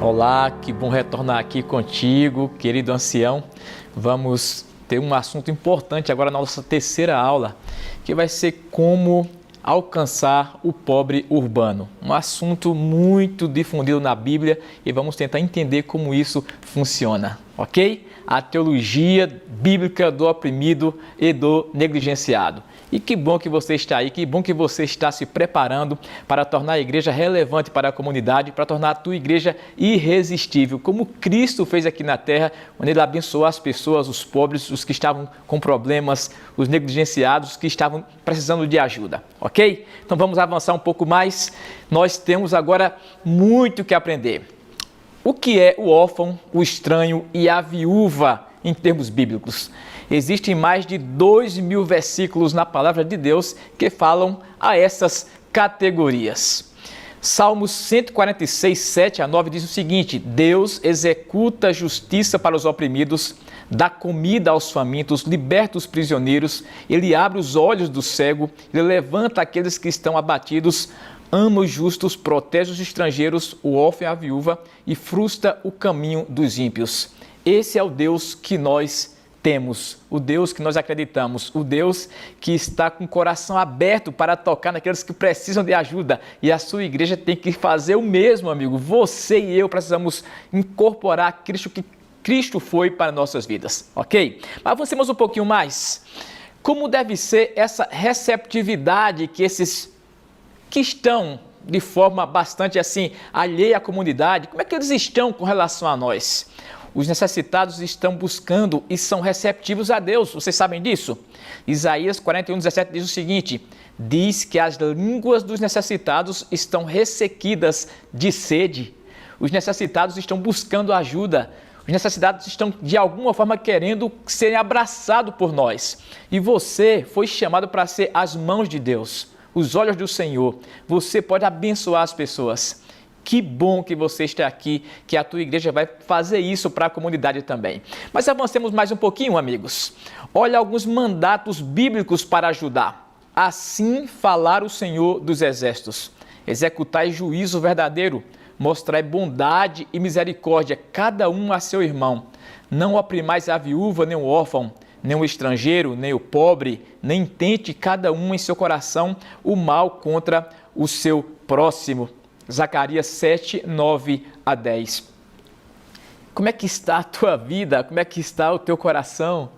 Olá, que bom retornar aqui contigo, querido ancião. Vamos ter um assunto importante agora na nossa terceira aula, que vai ser como alcançar o pobre urbano. Um assunto muito difundido na Bíblia e vamos tentar entender como isso funciona, ok? A teologia bíblica do oprimido e do negligenciado. E que bom que você está aí, que bom que você está se preparando para tornar a igreja relevante para a comunidade, para tornar a tua igreja irresistível, como Cristo fez aqui na terra, onde Ele abençoou as pessoas, os pobres, os que estavam com problemas, os negligenciados, que estavam precisando de ajuda, ok? Então vamos avançar um pouco mais. Nós temos agora muito que aprender. O que é o órfão, o estranho e a viúva em termos bíblicos? Existem mais de 2.000 versículos na palavra de Deus que falam a essas categorias. Salmos 146, 7 a 9 diz o seguinte: Deus executa justiça para os oprimidos, dá comida aos famintos, liberta os prisioneiros, Ele abre os olhos do cego, Ele levanta aqueles que estão abatidos, ama os justos, protege os estrangeiros, o órfão e a viúva e frustra o caminho dos ímpios. Esse é o Deus que nós temos, o Deus que nós acreditamos, o Deus que está com o coração aberto para tocar naqueles que precisam de ajuda. E a sua igreja tem que fazer o mesmo, amigo. Você e eu precisamos incorporar Cristo que Cristo foi para nossas vidas, ok? Mas avancemos um pouquinho mais. Como deve ser essa receptividade que esses que estão de forma bastante assim alheia à comunidade, como é que eles estão com relação a nós? Os necessitados estão buscando e são receptivos a Deus. Vocês sabem disso? Isaías 41, 17 diz o seguinte: diz que as línguas dos necessitados estão ressequidas de sede. Os necessitados estão buscando ajuda. Os necessitados estão, de alguma forma, querendo serem abraçados por nós. E você foi chamado para ser as mãos de Deus, os olhos do Senhor. Você pode abençoar as pessoas. Que bom que você está aqui, que a tua igreja vai fazer isso para a comunidade também. Mas avancemos mais um pouquinho, amigos. Olha alguns mandatos bíblicos para ajudar. Assim falar o Senhor dos Exércitos: executai juízo verdadeiro, mostrai bondade e misericórdia, cada um a seu irmão. Não oprimais a viúva, nem o órfão, nem o estrangeiro, nem o pobre, nem tente cada um em seu coração o mal contra o seu próximo. Zacarias 7, 9 a 10. Como é que está a tua vida? Como é que está o teu coração?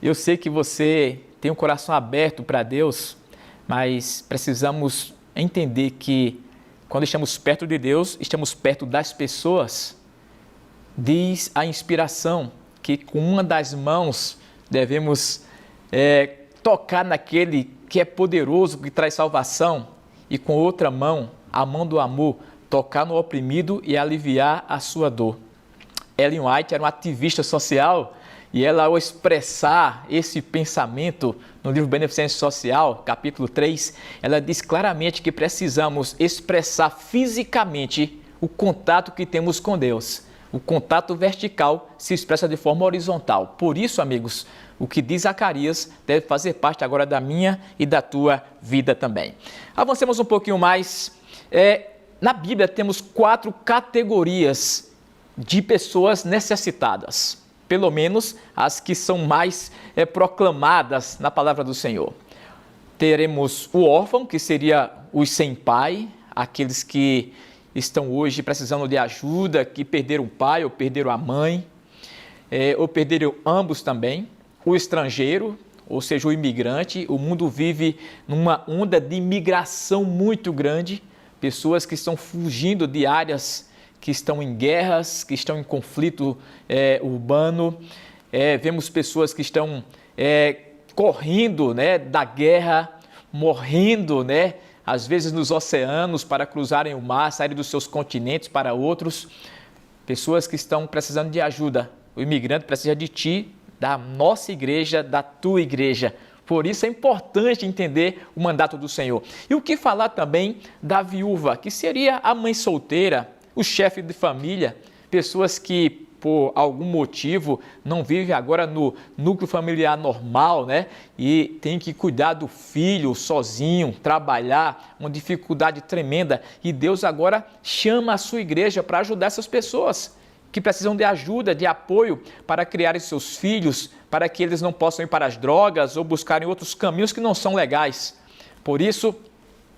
Eu sei que você tem um coração aberto para Deus, mas precisamos entender que quando estamos perto de Deus, estamos perto das pessoas. Diz a inspiração que com uma das mãos devemos tocar naquele que é poderoso, que traz salvação, e com outra mão, a mão do amor, tocar no oprimido e aliviar a sua dor. Ellen White era uma ativista social e ela, ao expressar esse pensamento no livro Beneficência Social, capítulo 3, ela diz claramente que precisamos expressar fisicamente o contato que temos com Deus. O contato vertical se expressa de forma horizontal. Por isso, amigos, o que diz Zacarias deve fazer parte agora da minha e da tua vida também. Avancemos um pouquinho mais. Na Bíblia temos 4 categorias de pessoas necessitadas, pelo menos as que são mais proclamadas na palavra do Senhor. Teremos o órfão, que seria os sem pai, aqueles que estão hoje precisando de ajuda, que perderam o pai ou perderam a mãe, ou perderam ambos também. O estrangeiro, ou seja, o imigrante. O mundo vive numa onda de imigração muito grande, pessoas que estão fugindo de áreas que estão em guerras, que estão em conflito urbano. Vemos pessoas que estão correndo da guerra, morrendo, às vezes nos oceanos para cruzarem o mar, saírem dos seus continentes para outros. Pessoas que estão precisando de ajuda. O imigrante precisa de ti, da nossa igreja, da tua igreja. Por isso é importante entender o mandato do Senhor. E o que falar também da viúva, que seria a mãe solteira, o chefe de família, pessoas que por algum motivo não vive agora no núcleo familiar normal, né? E tem que cuidar do filho sozinho, trabalhar, uma dificuldade tremenda. E Deus agora chama a sua igreja para ajudar essas pessoas que precisam de ajuda, de apoio para criarem seus filhos, para que eles não possam ir para as drogas ou buscarem outros caminhos que não são legais. Por isso,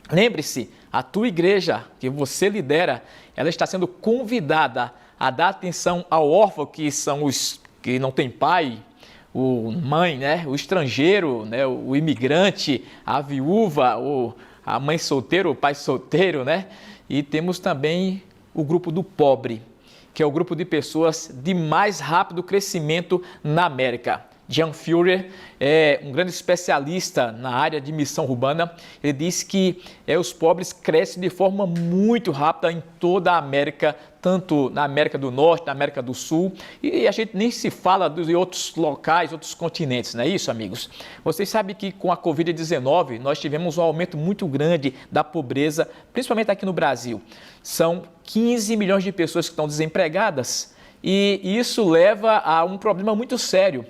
lembre-se, a tua igreja que você lidera, ela está sendo convidada a dar atenção ao órfão, que são os que não têm pai, mãe, né? O estrangeiro, né? O imigrante, a viúva, a mãe solteira, o pai solteiro, né? E temos também o grupo do pobre, que é o grupo de pessoas de mais rápido crescimento na América. Jan Führer é um grande especialista na área de missão urbana. Ele diz que os pobres crescem de forma muito rápida em toda a América, tanto na América do Norte, na América do Sul, e a gente nem se fala de outros locais, outros continentes, não é isso, amigos? Vocês sabem que com a Covid-19 nós tivemos um aumento muito grande da pobreza, principalmente aqui no Brasil. São 15 milhões de pessoas que estão desempregadas e isso leva a um problema muito sério.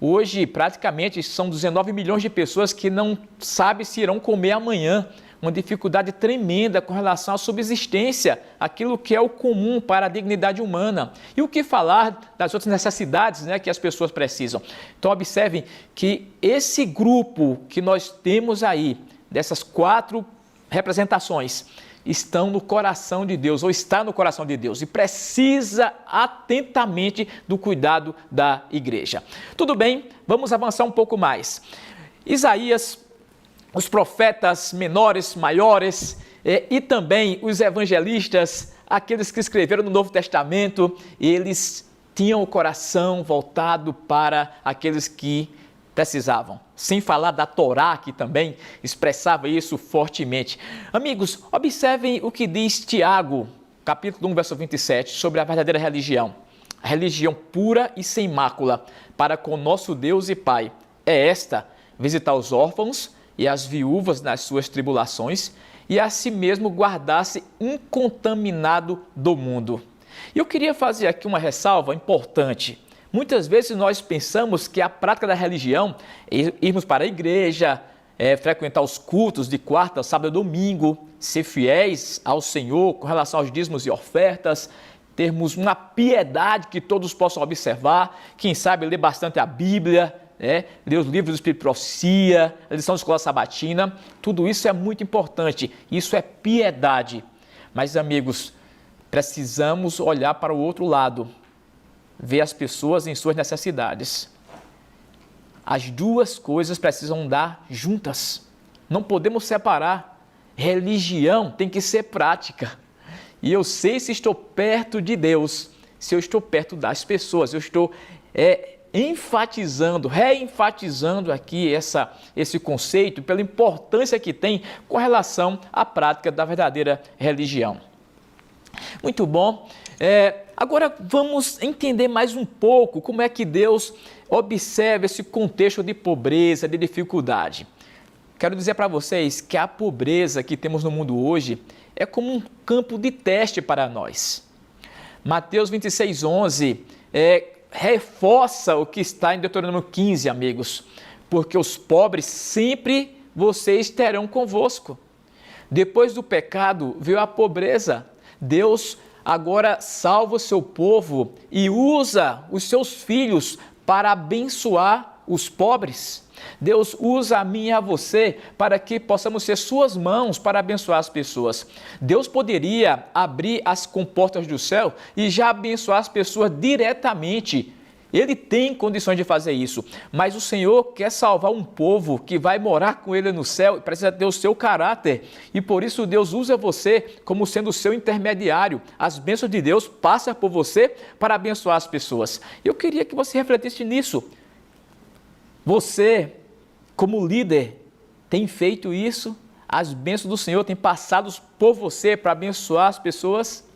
Hoje, praticamente, são 19 milhões de pessoas que não sabem se irão comer amanhã. Uma dificuldade tremenda com relação à subsistência, aquilo que é o comum para a dignidade humana. E o que falar das outras necessidades, né, que as pessoas precisam. Então, observem que esse grupo que nós temos aí, dessas 4 representações, estão no coração de Deus, ou está no coração de Deus, e precisa atentamente do cuidado da igreja. Tudo bem, vamos avançar um pouco mais. Isaías, os profetas menores, maiores, e também os evangelistas, aqueles que escreveram no Novo Testamento, eles tinham o coração voltado para aqueles que precisavam. Sem falar da Torá, que também expressava isso fortemente. Amigos, observem o que diz Tiago, capítulo 1, verso 27, sobre a verdadeira religião. A religião pura e sem mácula para com nosso Deus e Pai é esta: visitar os órfãos e as viúvas nas suas tribulações e a si mesmo guardar-se incontaminado do mundo. E eu queria fazer aqui uma ressalva importante. Muitas vezes nós pensamos que a prática da religião é irmos para a igreja, frequentar os cultos de quarta, sábado e domingo, ser fiéis ao Senhor com relação aos dízimos e ofertas, termos uma piedade que todos possam observar, quem sabe ler bastante a Bíblia, ler os livros do Espírito de Profecia, a lição da escola sabatina. Tudo isso é muito importante, isso é piedade. Mas, amigos, precisamos olhar para o outro lado, ver as pessoas em suas necessidades. As duas coisas precisam andar juntas. Não podemos separar. Religião tem que ser prática. E eu sei se estou perto de Deus, se eu estou perto das pessoas. Eu estou reenfatizando aqui esse conceito pela importância que tem com relação à prática da verdadeira religião. Muito bom. Agora vamos entender mais um pouco como é que Deus observa esse contexto de pobreza, de dificuldade. Quero dizer para vocês que a pobreza que temos no mundo hoje é como um campo de teste para nós. Mateus 26:11 reforça o que está em Deuteronômio 15, amigos, porque os pobres sempre vocês terão convosco. Depois do pecado veio a pobreza. Deus agora salva o seu povo e usa os seus filhos para abençoar os pobres. Deus usa a mim e a você para que possamos ser suas mãos para abençoar as pessoas. Deus poderia abrir as comportas do céu e já abençoar as pessoas diretamente. Ele tem condições de fazer isso, mas o Senhor quer salvar um povo que vai morar com Ele no céu e precisa ter o seu caráter. E por isso Deus usa você como sendo o seu intermediário. As bênçãos de Deus passam por você para abençoar as pessoas. Eu queria que você refletisse nisso. Você, como líder, tem feito isso? As bênçãos do Senhor têm passado por você para abençoar as pessoas?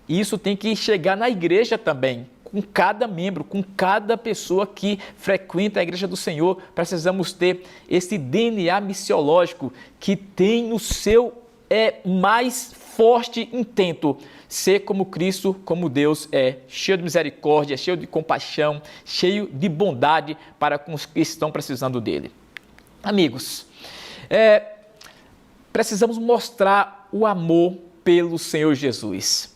E isso tem que chegar na igreja também. Com cada membro, com cada pessoa que frequenta a igreja do Senhor, precisamos ter esse DNA missiológico que tem no seu mais forte intento ser como Cristo, como Deus é, cheio de misericórdia, cheio de compaixão, cheio de bondade para com os que estão precisando dele. Amigos, precisamos mostrar o amor pelo Senhor Jesus.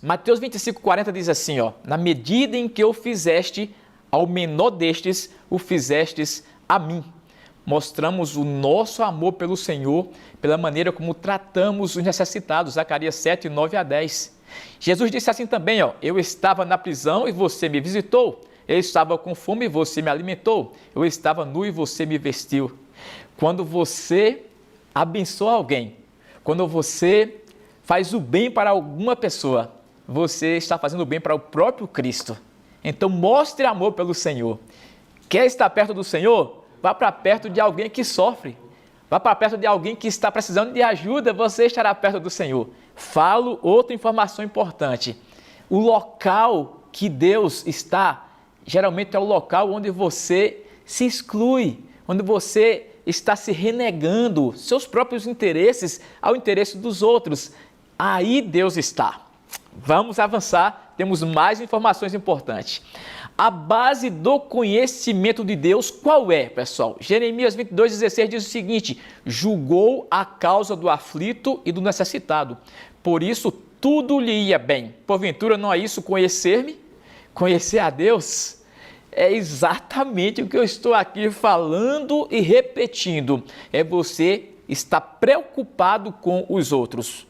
Mateus 25:40 diz assim, na medida em que o fizeste ao menor destes, o fizestes a mim. Mostramos o nosso amor pelo Senhor, pela maneira como tratamos os necessitados. Zacarias 7, 9-10. Jesus disse assim também, eu estava na prisão e você me visitou. Eu estava com fome e você me alimentou. Eu estava nu e você me vestiu. Quando você abençoa alguém, quando você faz o bem para alguma pessoa, você está fazendo o bem para o próprio Cristo. Então mostre amor pelo Senhor. Quer estar perto do Senhor? Vá para perto de alguém que sofre. Vá para perto de alguém que está precisando de ajuda, você estará perto do Senhor. Falo outra informação importante. O local que Deus está, geralmente é o local onde você se exclui, onde você está se renegando seus próprios interesses ao interesse dos outros. Aí Deus está. Vamos avançar, temos mais informações importantes. A base do conhecimento de Deus qual é, pessoal? Jeremias 22:16 diz o seguinte: julgou a causa do aflito e do necessitado, por isso tudo lhe ia bem. Porventura não é isso conhecer-me? Conhecer a Deus? É exatamente o que eu estou aqui falando e repetindo. É você estar preocupado com os outros.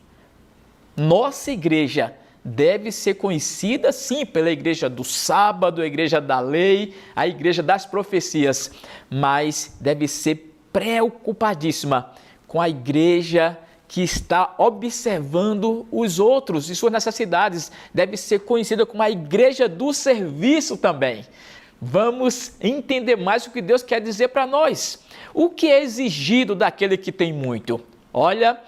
Nossa igreja deve ser conhecida, sim, pela igreja do sábado, a igreja da lei, a igreja das profecias, mas deve ser preocupadíssima com a igreja que está observando os outros e suas necessidades. Deve ser conhecida como a igreja do serviço também. Vamos entender mais o que Deus quer dizer para nós. O que é exigido daquele que tem muito? Olha,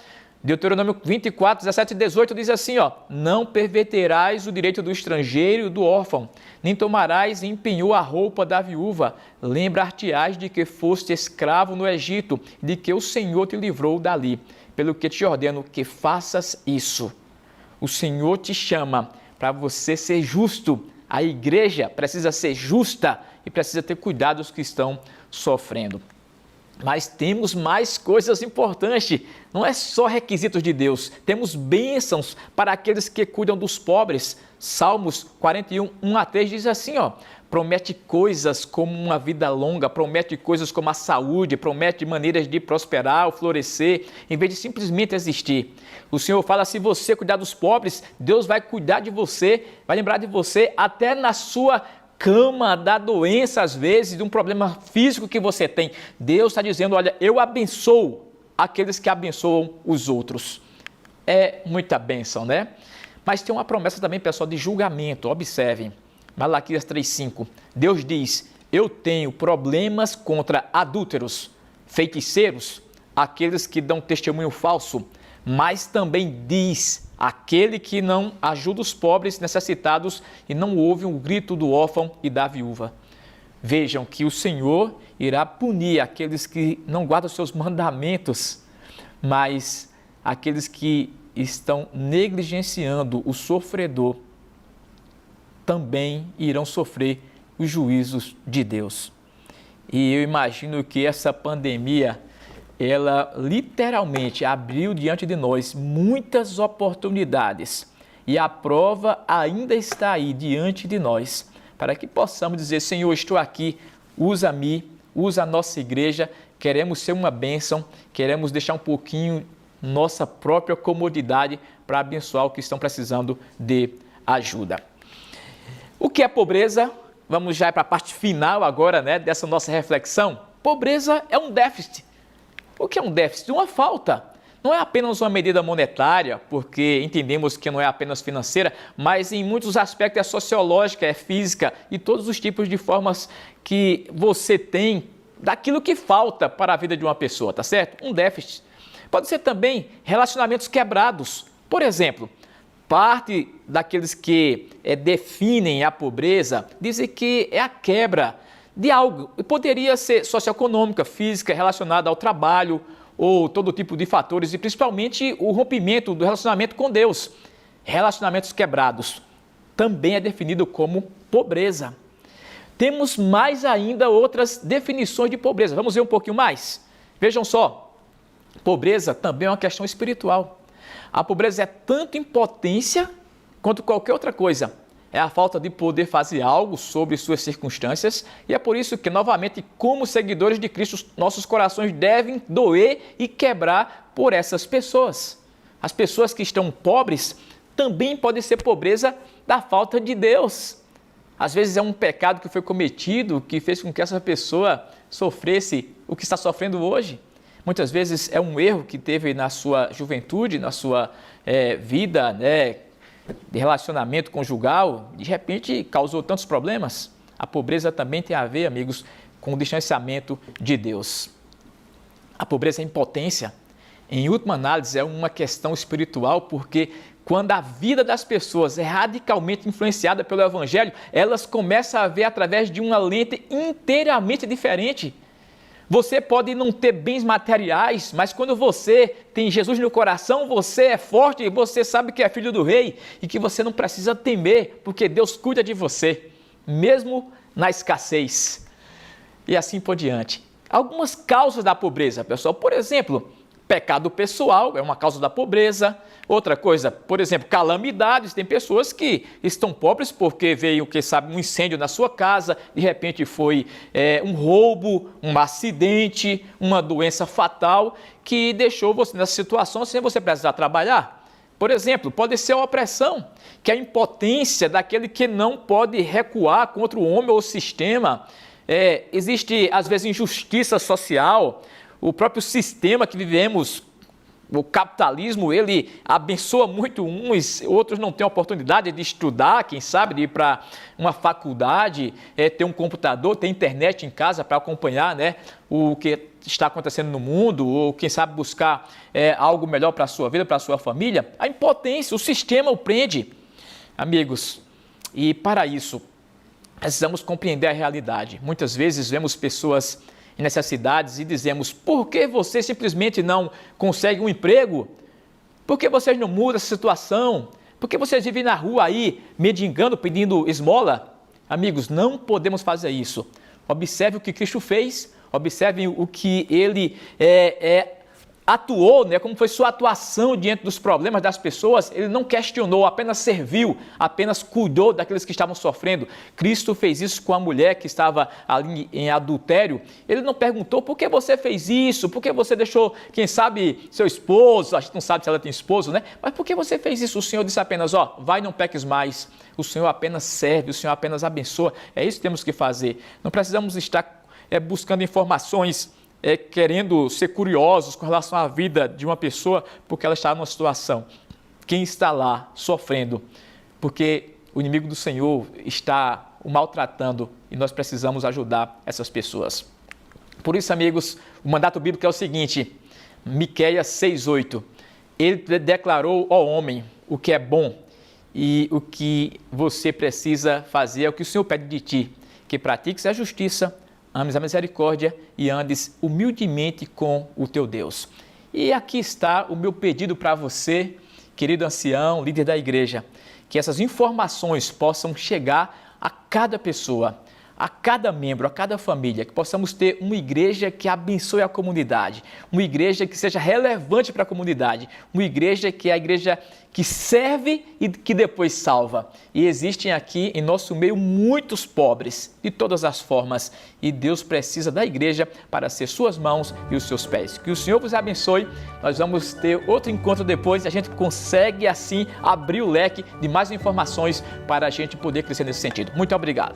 Deuteronômio 24, 17 e 18 diz assim, não perverterás o direito do estrangeiro e do órfão, nem tomarás em penhor a roupa da viúva. Lembrar-te-ás de que foste escravo no Egito, de que o Senhor te livrou dali. Pelo que te ordeno que faças isso. O Senhor te chama para você ser justo. A igreja precisa ser justa e precisa ter cuidado dos que estão sofrendo. Mas temos mais coisas importantes, não é só requisitos de Deus, temos bênçãos para aqueles que cuidam dos pobres. Salmos 41, 1-3 diz assim, promete coisas como uma vida longa, promete coisas como a saúde, promete maneiras de prosperar ou florescer, em vez de simplesmente existir. O Senhor fala, se você cuidar dos pobres, Deus vai cuidar de você, vai lembrar de você até na sua cama da doença, às vezes, de um problema físico que você tem. Deus está dizendo, olha, eu abençoo aqueles que abençoam os outros. É muita bênção, né? Mas tem uma promessa também, pessoal, de julgamento. Observem, Malaquias 3:5. Deus diz, eu tenho problemas contra adúlteros, feiticeiros, aqueles que dão testemunho falso, mas também diz, aquele que não ajuda os pobres necessitados e não ouve o grito do órfão e da viúva. Vejam que o Senhor irá punir aqueles que não guardam seus mandamentos, mas aqueles que estão negligenciando o sofredor também irão sofrer os juízos de Deus. E eu imagino que essa pandemia, ela literalmente abriu diante de nós muitas oportunidades e a prova ainda está aí diante de nós para que possamos dizer, Senhor, estou aqui, usa-me, usa a nossa igreja, queremos ser uma bênção, queremos deixar um pouquinho nossa própria comodidade para abençoar os que estão precisando de ajuda. O que é pobreza? Vamos já para a parte final agora, né, dessa nossa reflexão. Pobreza é um déficit. O que é um déficit? Uma falta. Não é apenas uma medida monetária, porque entendemos que não é apenas financeira, mas em muitos aspectos é sociológica, é física e todos os tipos de formas que você tem daquilo que falta para a vida de uma pessoa, tá certo? Um déficit. Pode ser também relacionamentos quebrados. Por exemplo, parte daqueles que definem a pobreza dizem que é a quebra de algo. Poderia ser socioeconômica, física, relacionada ao trabalho ou todo tipo de fatores, e principalmente o rompimento do relacionamento com Deus. Relacionamentos quebrados também é definido como pobreza. Temos mais ainda outras definições de pobreza. Vamos ver um pouquinho mais? Vejam só, pobreza também é uma questão espiritual. A pobreza é tanto impotência quanto qualquer outra coisa. É a falta de poder fazer algo sobre suas circunstâncias, e é por isso que, novamente, como seguidores de Cristo, nossos corações devem doer e quebrar por essas pessoas. As pessoas que estão pobres também podem ser pobreza da falta de Deus. Às vezes é um pecado que foi cometido que fez com que essa pessoa sofresse o que está sofrendo hoje. Muitas vezes é um erro que teve na sua juventude, na sua vida, de relacionamento conjugal, de repente causou tantos problemas. A pobreza também tem a ver, amigos, com o distanciamento de Deus. A pobreza é impotência. Em última análise, é uma questão espiritual, porque quando a vida das pessoas é radicalmente influenciada pelo Evangelho, elas começam a ver através de uma lente inteiramente diferente. Você pode não ter bens materiais, mas quando você tem Jesus no coração, você é forte e você sabe que é filho do rei e que você não precisa temer, porque Deus cuida de você, mesmo na escassez. E assim por diante. Algumas causas da pobreza, pessoal. Por exemplo, pecado pessoal é uma causa da pobreza. Outra coisa, por exemplo, calamidades. Tem pessoas que estão pobres porque veio, quem sabe, um incêndio na sua casa, de repente foi um roubo, um acidente, uma doença fatal que deixou você nessa situação sem você precisar trabalhar. Por exemplo, pode ser a opressão, que é a impotência daquele que não pode recuar contra o homem ou o sistema. Existe, às vezes, injustiça social, o próprio sistema que vivemos. O capitalismo, ele abençoa muito uns, outros não têm oportunidade de estudar, quem sabe, de ir para uma faculdade, ter um computador, ter internet em casa para acompanhar, o que está acontecendo no mundo, ou quem sabe buscar algo melhor para a sua vida, para a sua família. A impotência, o sistema o prende. Amigos, e para isso, precisamos compreender a realidade. Muitas vezes vemos pessoas em necessidades e dizemos: por que você simplesmente não consegue um emprego? Por que vocês não mudam essa situação? Por que vocês vivem na rua aí mendigando, pedindo esmola? Amigos, não podemos fazer isso. Observe o que Cristo fez, observe o que Ele atuou, como foi sua atuação diante dos problemas das pessoas. Ele não questionou, apenas serviu, apenas cuidou daqueles que estavam sofrendo. Cristo fez isso com a mulher que estava ali em adultério. Ele não perguntou: por que você fez isso? Por que você deixou, quem sabe, seu esposo? A gente não sabe se ela tem esposo, Mas por que você fez isso? O Senhor disse apenas: vai, não peques mais. O Senhor apenas serve, o Senhor apenas abençoa. É isso que temos que fazer. Não precisamos estar buscando informações, querendo ser curiosos com relação à vida de uma pessoa porque ela está numa situação. Quem está lá sofrendo porque o inimigo do Senhor está o maltratando, e nós precisamos ajudar essas pessoas. Por isso, amigos, o mandato bíblico é o seguinte: Miqueias 6:8. Ele declarou ao homem o que é bom, e o que você precisa fazer é o que o Senhor pede de ti, que pratiques a justiça, ames a misericórdia e andes humildemente com o teu Deus. E aqui está o meu pedido para você, querido ancião, líder da igreja, que essas informações possam chegar a cada pessoa, a cada membro, a cada família, que possamos ter uma igreja que abençoe a comunidade, uma igreja que seja relevante para a comunidade, uma igreja que é a igreja que serve e que depois salva. E existem aqui em nosso meio muitos pobres, de todas as formas, e Deus precisa da igreja para ser suas mãos e os seus pés. Que o Senhor vos abençoe. Nós vamos ter outro encontro depois e a gente consegue assim abrir o leque de mais informações para a gente poder crescer nesse sentido. Muito obrigado.